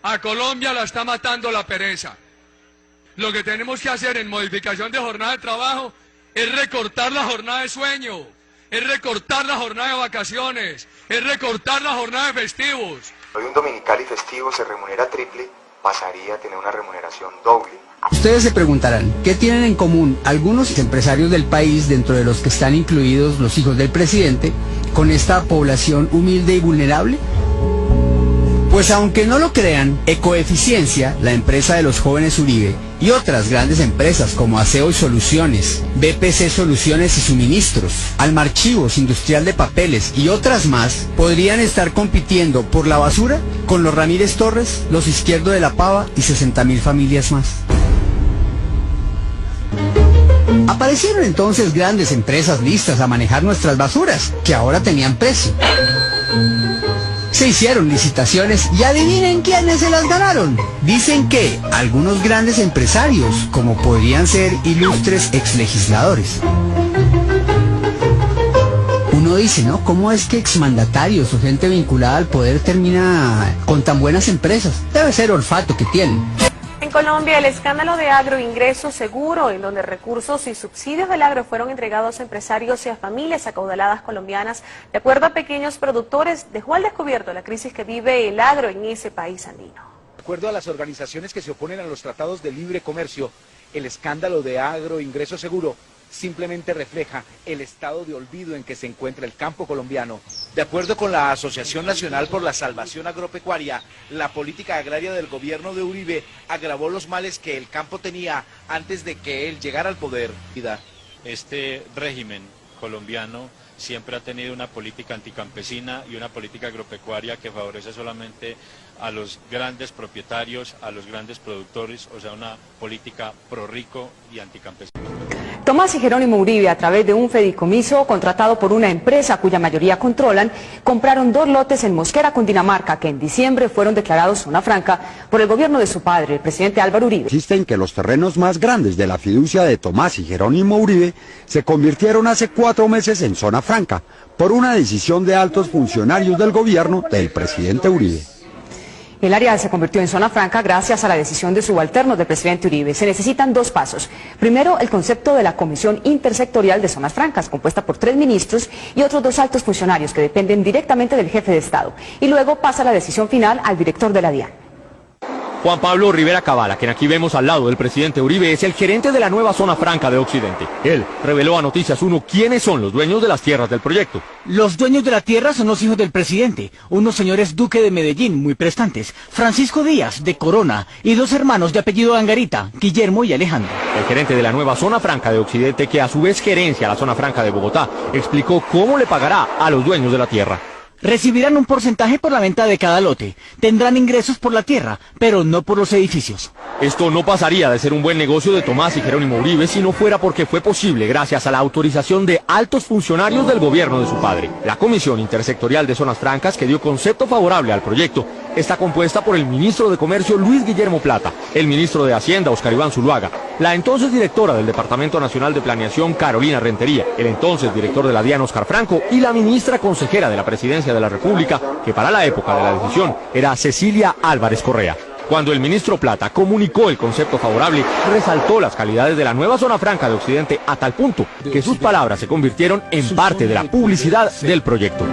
A Colombia la está matando la pereza. Lo que tenemos que hacer en modificación de jornada de trabajo es recortar la jornada de sueño, es recortar la jornada de vacaciones, es recortar la jornada de festivos. Hoy un dominical y festivo se remunera triple, pasaría a tener una remuneración doble. Ustedes se preguntarán, ¿qué tienen en común algunos empresarios del país, dentro de los que están incluidos los hijos del presidente, con esta población humilde y vulnerable? Pues aunque no lo crean, Ecoeficiencia, la empresa de los jóvenes Uribe, y otras grandes empresas como Aseo y Soluciones, BPC Soluciones y Suministros, Almarchivos Industrial de Papeles y otras más, podrían estar compitiendo por la basura con los Ramírez Torres, los Izquierdo de la Pava y 60.000 familias más. Aparecieron entonces grandes empresas listas a manejar nuestras basuras, que ahora tenían precio. Se hicieron licitaciones y adivinen quiénes se las ganaron. Dicen que algunos grandes empresarios, como podrían ser ilustres exlegisladores. Uno dice, ¿no? ¿Cómo es que exmandatarios o gente vinculada al poder termina con tan buenas empresas? Debe ser olfato que tienen. En Colombia, el escándalo de Agroingreso Seguro, en donde recursos y subsidios del agro fueron entregados a empresarios y a familias acaudaladas colombianas, de acuerdo a pequeños productores, dejó al descubierto la crisis que vive el agro en ese país andino. De acuerdo a las organizaciones que se oponen a los tratados de libre comercio, el escándalo de Agroingreso Seguro simplemente refleja el estado de olvido en que se encuentra el campo colombiano. De acuerdo con la Asociación Nacional por la Salvación Agropecuaria, la política agraria del gobierno de Uribe agravó los males que el campo tenía antes de que él llegara al poder. Este régimen colombiano siempre ha tenido una política anticampesina y una política agropecuaria que favorece solamente a los grandes propietarios, a los grandes productores, o sea, una política pro rico y anticampesina. Tomás y Jerónimo Uribe, a través de un fideicomiso contratado por una empresa cuya mayoría controlan, compraron 2 lotes en Mosquera, Cundinamarca, que en diciembre fueron declarados zona franca por el gobierno de su padre, el presidente Álvaro Uribe. Insisten que los terrenos más grandes de la fiducia de Tomás y Jerónimo Uribe se convirtieron hace 4 meses en zona franca, por una decisión de altos funcionarios del gobierno del presidente Uribe. El área se convirtió en zona franca gracias a la decisión de subalternos del presidente Uribe. Se necesitan 2 pasos. Primero, el concepto de la Comisión Intersectorial de Zonas Francas, compuesta por 3 ministros y otros 2 altos funcionarios que dependen directamente del jefe de Estado. Y luego pasa la decisión final al director de la DIAN. Juan Pablo Rivera Cabala, quien aquí vemos al lado del presidente Uribe, es el gerente de la nueva zona franca de Occidente. Él reveló a Noticias 1 quiénes son los dueños de las tierras del proyecto. Los dueños de la tierra son los hijos del presidente, unos señores Duque de Medellín, muy prestantes, Francisco Díaz, de Corona, y 2 hermanos de apellido Angarita, Guillermo y Alejandro. El gerente de la nueva zona franca de Occidente, que a su vez gerencia la zona franca de Bogotá, explicó cómo le pagará a los dueños de la tierra. Recibirán un porcentaje por la venta de cada lote. Tendrán ingresos por la tierra, pero no por los edificios. Esto no pasaría de ser un buen negocio de Tomás y Jerónimo Uribe si no fuera porque fue posible gracias a la autorización de altos funcionarios del gobierno de su padre. La Comisión Intersectorial de Zonas Francas, que dio concepto favorable al proyecto, está compuesta por el ministro de Comercio Luis Guillermo Plata, el ministro de Hacienda Oscar Iván Zuluaga, la entonces directora del Departamento Nacional de Planeación Carolina Rentería, el entonces director de la DIAN Oscar Franco y la ministra consejera de la Presidencia de la República, que para la época de la decisión era Cecilia Álvarez Correa. Cuando el ministro Plata comunicó el concepto favorable, resaltó las calidades de la nueva zona franca de Occidente a tal punto que sus palabras se convirtieron en parte de la publicidad del proyecto.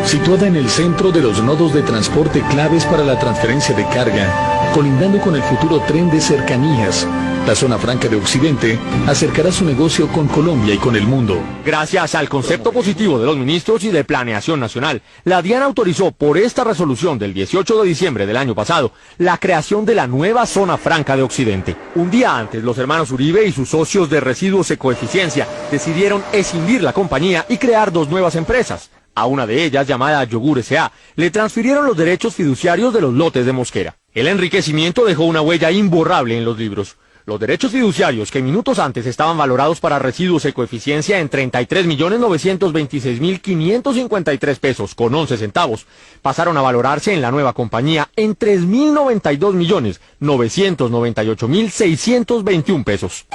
Situada en el centro de los nodos de transporte claves para la transferencia de carga, colindando con el futuro tren de cercanías, la zona franca de Occidente acercará su negocio con Colombia y con el mundo. Gracias al concepto positivo de los ministros y de Planeación Nacional, la DIAN autorizó por esta resolución del 18 de diciembre del año pasado la creación de la nueva zona franca de Occidente. Un día antes, los hermanos Uribe y sus socios de Residuos Ecoeficiencia decidieron escindir la compañía y crear 2 nuevas empresas. A una de ellas, llamada Yogur S.A., le transfirieron los derechos fiduciarios de los lotes de Mosquera. El enriquecimiento dejó una huella imborrable en los libros. Los derechos fiduciarios, que minutos antes estaban valorados para Residuos Ecoeficiencia en 33.926.553 pesos con 11 centavos, pasaron a valorarse en la nueva compañía en 3.092.998.621 pesos.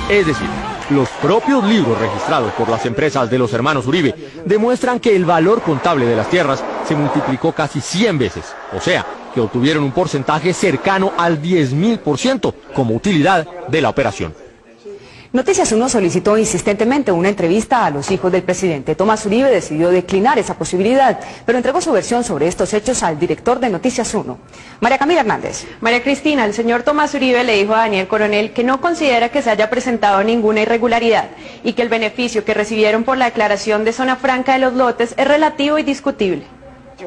Es decir, los propios libros registrados por las empresas de los hermanos Uribe demuestran que el valor contable de las tierras se se multiplicó casi 100 veces, o sea, que obtuvieron un porcentaje cercano al 10.000% como utilidad de la operación. Noticias 1 solicitó insistentemente una entrevista a los hijos del presidente. Tomás Uribe decidió declinar esa posibilidad, pero entregó su versión sobre estos hechos al director de Noticias 1. María Camila Hernández. María Cristina, el señor Tomás Uribe le dijo a Daniel Coronel que no considera que se haya presentado ninguna irregularidad y que el beneficio que recibieron por la declaración de zona franca de los lotes es relativo y discutible.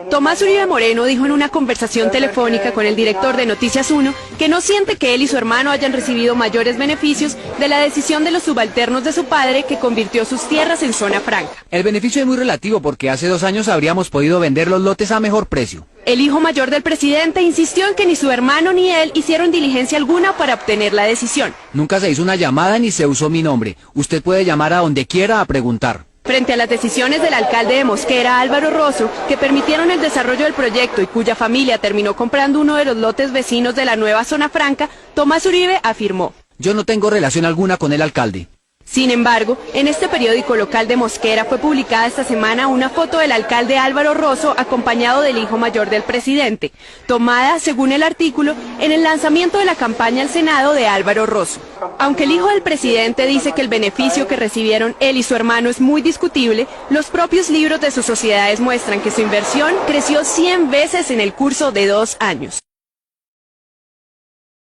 Tomás Uribe Moreno dijo en una conversación telefónica con el director de Noticias 1 que no siente que él y su hermano hayan recibido mayores beneficios de la decisión de los subalternos de su padre que convirtió sus tierras en zona franca. El beneficio es muy relativo porque hace 2 años habríamos podido vender los lotes a mejor precio. El hijo mayor del presidente insistió en que ni su hermano ni él hicieron diligencia alguna para obtener la decisión. Nunca se hizo una llamada ni se usó mi nombre. Usted puede llamar a donde quiera a preguntar. Frente a las decisiones del alcalde de Mosquera, Álvaro Rosso, que permitieron el desarrollo del proyecto y cuya familia terminó comprando uno de los lotes vecinos de la nueva zona franca, Tomás Uribe afirmó: yo no tengo relación alguna con el alcalde. Sin embargo, en este periódico local de Mosquera fue publicada esta semana una foto del alcalde Álvaro Rosso acompañado del hijo mayor del presidente, tomada, según el artículo, en el lanzamiento de la campaña al Senado de Álvaro Rosso. Aunque el hijo del presidente dice que el beneficio que recibieron él y su hermano es muy discutible, los propios libros de sus sociedades muestran que su inversión creció 100 veces en el curso de 2 años.